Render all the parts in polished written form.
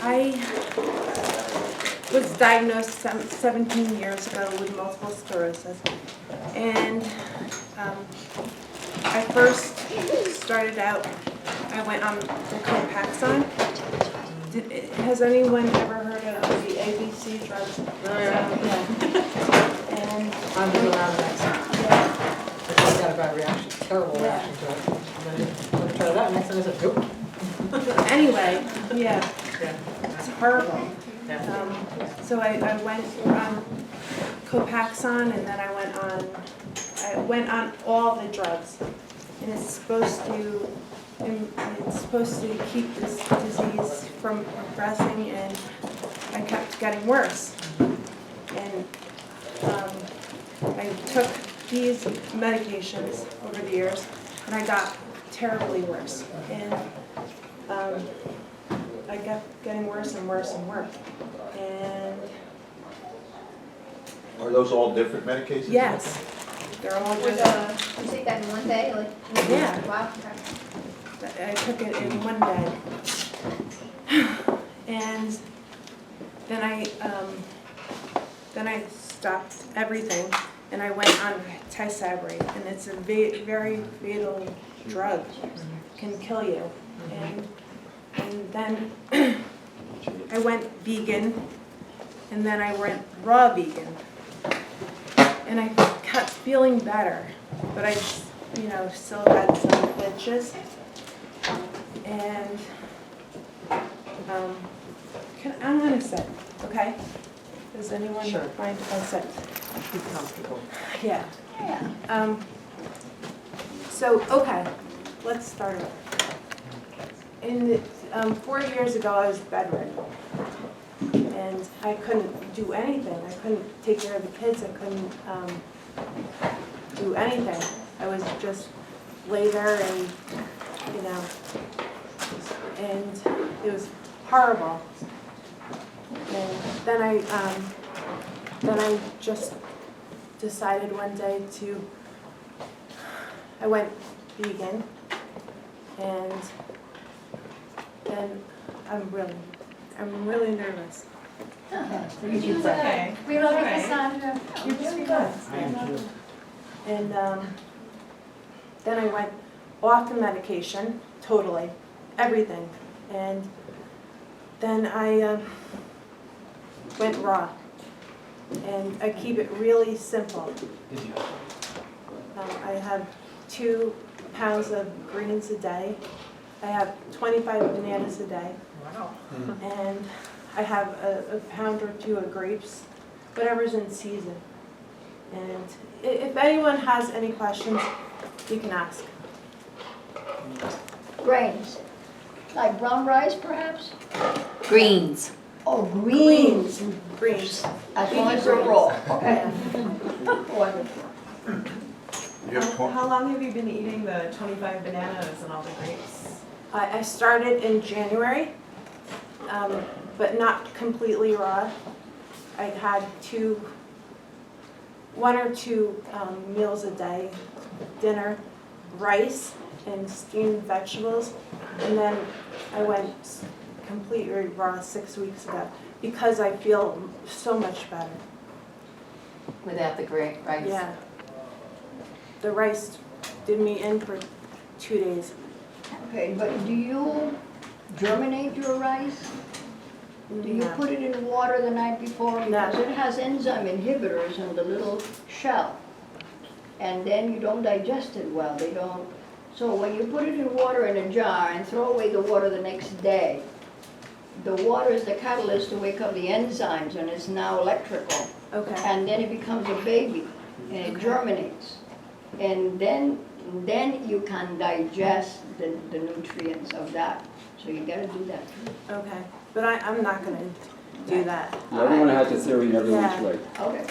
I was diagnosed 17 years ago with multiple sclerosis, and I first started out, I went on the Copaxone. Has anyone ever heard of the ABC drugs? Oh, yeah. And I'm doing that next time. yeah, I got a bad reaction, terrible reaction to it. And then I tried that, next time I said, nope. anyway, yeah, Yeah. it's horrible. Yeah. So I went on Copaxone, and then I went on all the drugs, and it's supposed to keep this disease from progressing, and I kept getting worse. And I took these medications over the years, and I got terribly worse. And I kept getting worse and worse and worse. And Are those all different medications? yes, they're all Was just, you take that in one day, like? Yeah. Wow. I took it in one day. And then I stopped everything, and I went on Tysabri, and it's a very fatal drug, can kill you. And then I went vegan, and then I went raw vegan, and I kept feeling better, but I, still had some itches. And I'm gonna sit, okay? Does anyone Sure. mind if I sit? Be comfortable. Yeah. Yeah. So, okay, let's start over. 4 years ago, I was bedridden, and I couldn't do anything. I couldn't take care of the kids. I couldn't do anything. I was just lay there and, and it was horrible. And then I just decided one day I went vegan, and then I'm really nervous. It's okay. We love you, Cassandra. You're doing good. And then I went off the medication, totally, everything. And then I went raw. And I keep it really simple. I have 2 pounds of greens a day. I have 25 bananas a day. Wow. And I have a pound or 2 of grapes, whatever's in season. And if anyone has any questions, you can ask. Grains, like brown rice perhaps? Greens. Oh, greens. Greens. As long as they're raw, okay. Yeah. Wonderful. You have twen- How long have you been eating the 25 bananas and all the grapes? I started in January, but not completely raw. I had 1 or 2 meals a day, dinner, rice, and steamed vegetables. And then I went completely raw 6 weeks ago because I feel so much better. Without the rice. Yeah. The rice did me in for 2 days. Okay, but do you germinate your rice? Do you No. put it in water the night before? Because No. it has enzyme inhibitors in the little shell. And then you don't digest it well, they don't. So when you put it in water in a jar and throw away the water the next day, the water is the catalyst to wake up the enzymes, and it's now electrical. Okay. And then it becomes a baby, and it Okay. germinates. And then you can digest the nutrients of that. So you gotta do that too. Okay. But I'm not going to do that. Everyone has a theory in every Yeah. which way. Okay.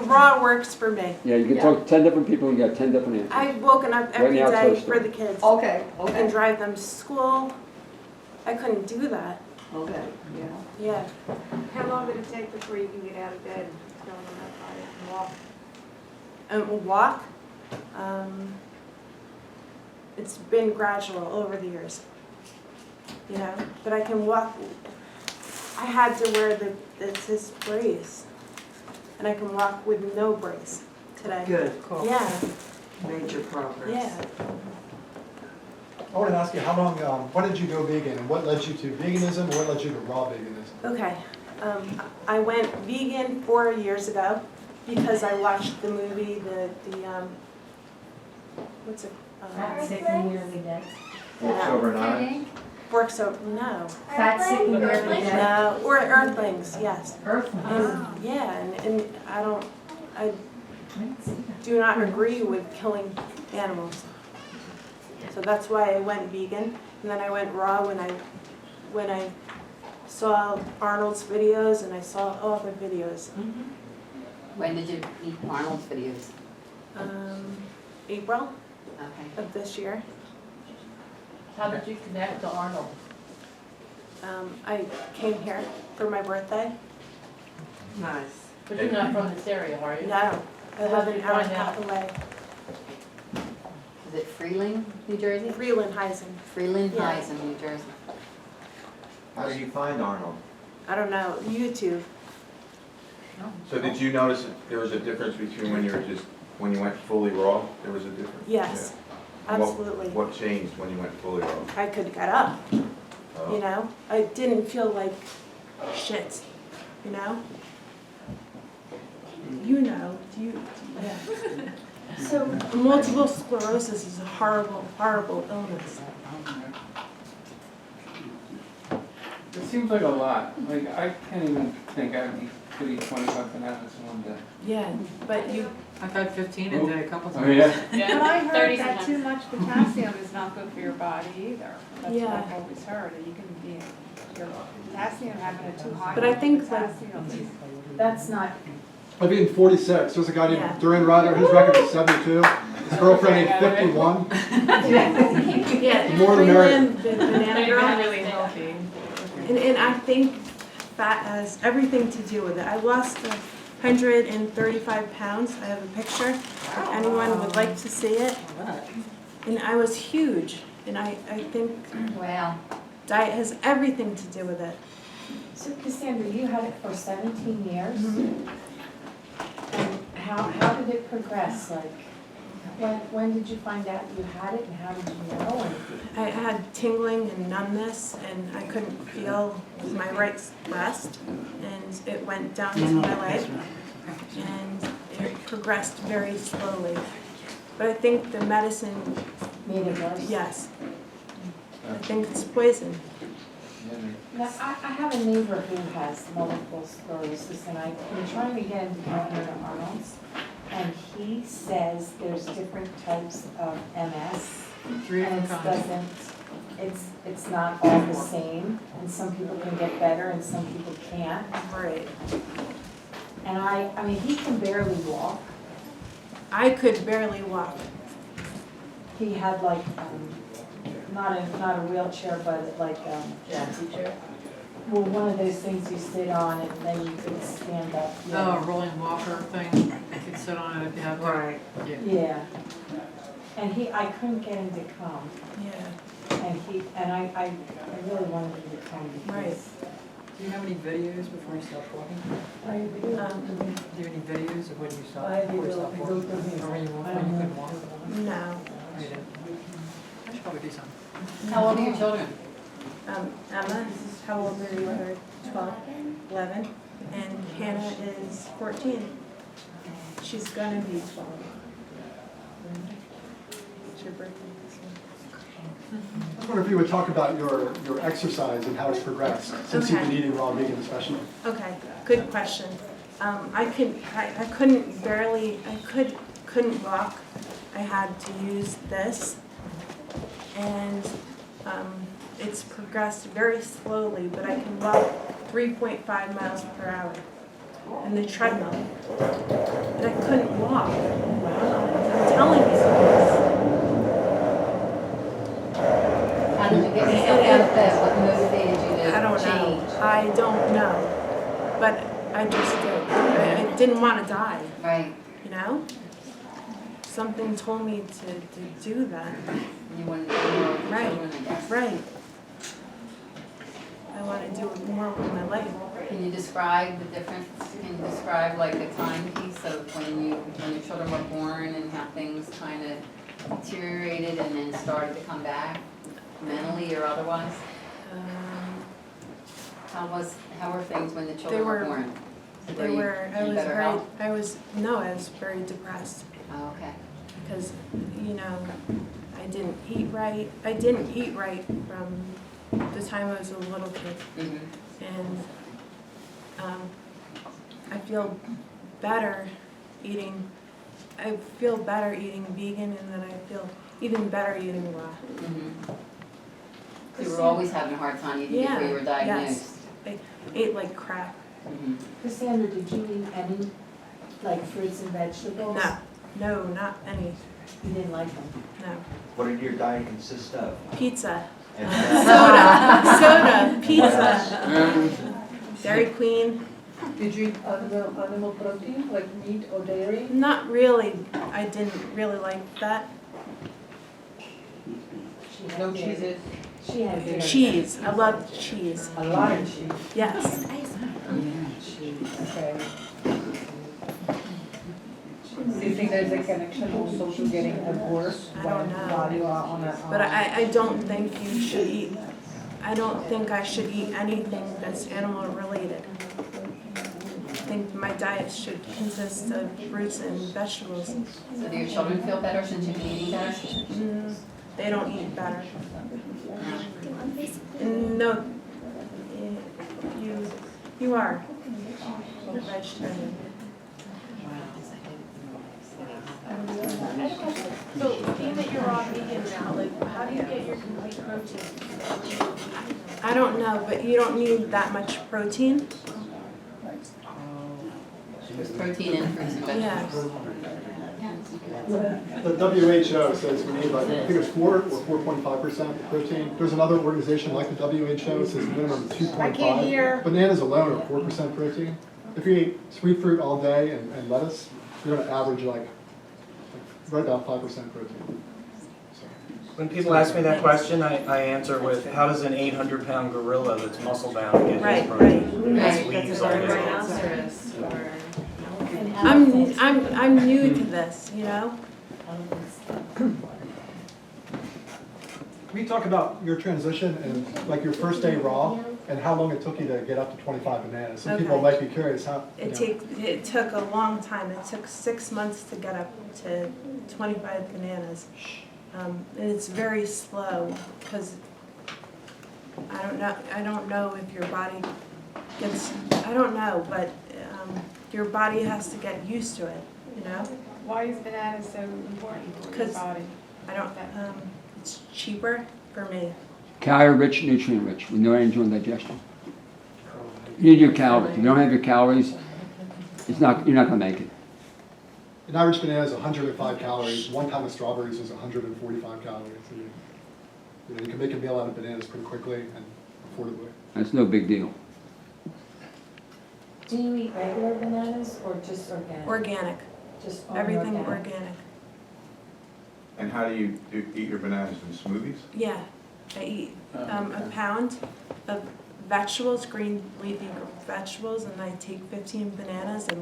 Raw works for me. Yeah, you can Yeah. talk to 10 different people and get 10 different answers. I've woken up every now, day toast for them. the kids. Okay, I can okay, drive them to school. I couldn't do that. okay, yeah. Yeah. How long did it take before you can get out of bed and go on that diet and walk? Walk. It's been gradual over the years. you know, but I can walk. I had to wear this brace, and I can walk with no brace today. Good, cool. Yeah, Major progress. yeah. I wanted to ask you, how long, when did you go vegan, and what led you to veganism, and what led you to raw veganism? Okay, I went vegan 4 years ago because I watched the movie, what's it? Fat, sick, and nearly dead. Forks over nine? Forks over, no. Fat, sick, and nearly dead. No, or Earthlings, yes. Earthlings. Yeah, and I do not agree with killing animals. So that's why I went vegan, and then I went raw when I saw Arnold's videos and I saw all the videos. When did you eat Arnold's videos? April Okay. of this year. How did you connect to Arnold? I came here for my birthday. Nice. But you're not from this area, are you? No, I live in How'd you find Ellicott away. Is it Freeling, New Jersey? Freelandheisen. Freelandheisen, New Jersey. How did you find Arnold? I don't know, YouTube. So did you notice that there was a difference between when you went fully raw? There was a difference? Yes, Yeah. And what- absolutely. What changed when you went fully raw? I could get up, Oh. you know? I didn't feel like shit, you know? You know, yeah. So, Multiple sclerosis is a horrible, horrible illness. It seems like a lot. Like, I can't even think I could eat 25 bananas in one day. Yeah, but you, I've had 15 a day a couple Oh, times. yeah? But I heard 30 that sometimes. too much potassium is not good for your body either. That's what Yeah. I've always heard, that you can be, your potassium having it too high. But I think, like, potassium. That's not, I've eaten 46, there's a guy Yeah. named Duran Ryder, his record is 72, his girlfriend ate 51. yeah, More the merrier. Freeland, the banana girl. Really healthy. And I think fat has everything to do with it. I lost 135 pounds. I have a picture. If anyone would like to see it. And I was huge. And I think wow. diet has everything to do with it. So Cassandra, you had it for 17 years? Mm-hmm. And how did it progress? Like, when did you find out you had it and how did you know? I had tingling and numbness, and I couldn't feel my right breast, and it went down to my leg, and it progressed very slowly. But I think the medicine, Made it worse? yes, I think it's poison. Now, I have a neighbor who has multiple sclerosis and I've been trying to get him to come here to Arnold's. And he says there's different types of MS. Three And different it kinds. doesn't, it's not all the same. And some people can get better and some people can't. Right. And I mean, he can barely walk. I could barely walk. He had like, not a wheelchair, but like, well, one of those things you sit on and then you could stand up. Oh, a rolling walker thing, you could sit on it if you have to. Right. Yeah. Yeah. And I couldn't get him to come. Yeah. And I really wanted him to come Right. because. Do you have any videos before you stopped walking? Do you have any videos of when you stopped, before you stopped walking? Or when you couldn't walk? No. Oh, you didn't? I should probably do something. How old are your children? Emma, how old are you? Her 12, 11, and Hannah is 14. She's gonna be 12. It's your birthday this month. I wonder if you would talk about your exercise and how it's progressed, since you've been Okay. eating raw vegan especially. Okay, good question. I couldn't barely, couldn't walk. I had to use this, and it's progressed very slowly, but I can walk 3.5 miles per hour in the treadmill. But I couldn't walk. I'm telling you. How did you get yourself out of bed? What motivated you to I don't change? know. I don't know. But I just did. I didn't want to die, Right. you know? Something told me to do that. You wanted to be more Right. children, I guess. Right. wanna do more with my life. Can you describe the difference? Can you describe like the timepiece of when your children were born and how things kind of deteriorated and then started to come back, mentally or otherwise? How were things when the children were born? I in better health? I was very depressed. Oh, okay. Because, you know, I didn't eat right. I didn't eat right from the time I was a little kid. And I feel better eating vegan, and then I feel even better eating raw. So you were always having a hard time eating before you were diagnosed? Yes. I ate like crap. Cassandra, did you eat any, like fruits and vegetables? No, not any. You didn't like them? No. What did your diet consist of? Pizza. And Soda, pizza, Dairy Queen. Did you eat animal protein, like meat or dairy? Not really. I didn't really like that. No cheeses? She had dairy. Cheese. I love cheese. A lot of cheese. Yes. Okay. Do you think there's a connection also to getting worse I don't know. while you are on a... But I don't think you should eat. I don't think I should eat anything that's animal related. I think my diet should consist of fruits and vegetables. So do your children feel better since you've been eating better? They don't eat better. No, you are a vegetarian. So being that you're raw vegan now, like how do you get your complete protein? I don't know, but you don't need that much protein. There's protein in fruits and vegetables. The WHO says we need like, I think it's 4 or 4.5% protein. There's another organization like the WHO that says minimum 2.5. I can't hear. Bananas alone are 4% protein. If you eat sweet fruit all day and lettuce, you're gonna average like right about 5% protein. When people ask me that question, I answer with, how does an 800-pound gorilla that's muscle-bound get his protein? That's leaves all day. Rhinoceros or... I'm new to this, you know? Can we talk about your transition and like your first day raw and how long it took you to get up to 25 bananas? Some people might be curious how. It took a long time. It took 6 months to get up to 25 bananas. And it's very slow because I don't know if your body gets, I don't know, but your body has to get used to it, you know? Why is banana so important for your body? I don't, it's cheaper for me. Calorie rich, nutrient rich, with no energy and digestion. You need your calories. If you don't have your calories, you're not gonna make it. An average banana is 105 calories. 1 pound of strawberries is 145 calories. So you can make a meal out of bananas pretty quickly and affordably. That's no big deal. Do you eat regular bananas or just organic? Organic. Just only Everything organic. And how do you eat your bananas in smoothies? Yeah, I eat a pound of vegetables, green leafy vegetables, and I take 15 bananas and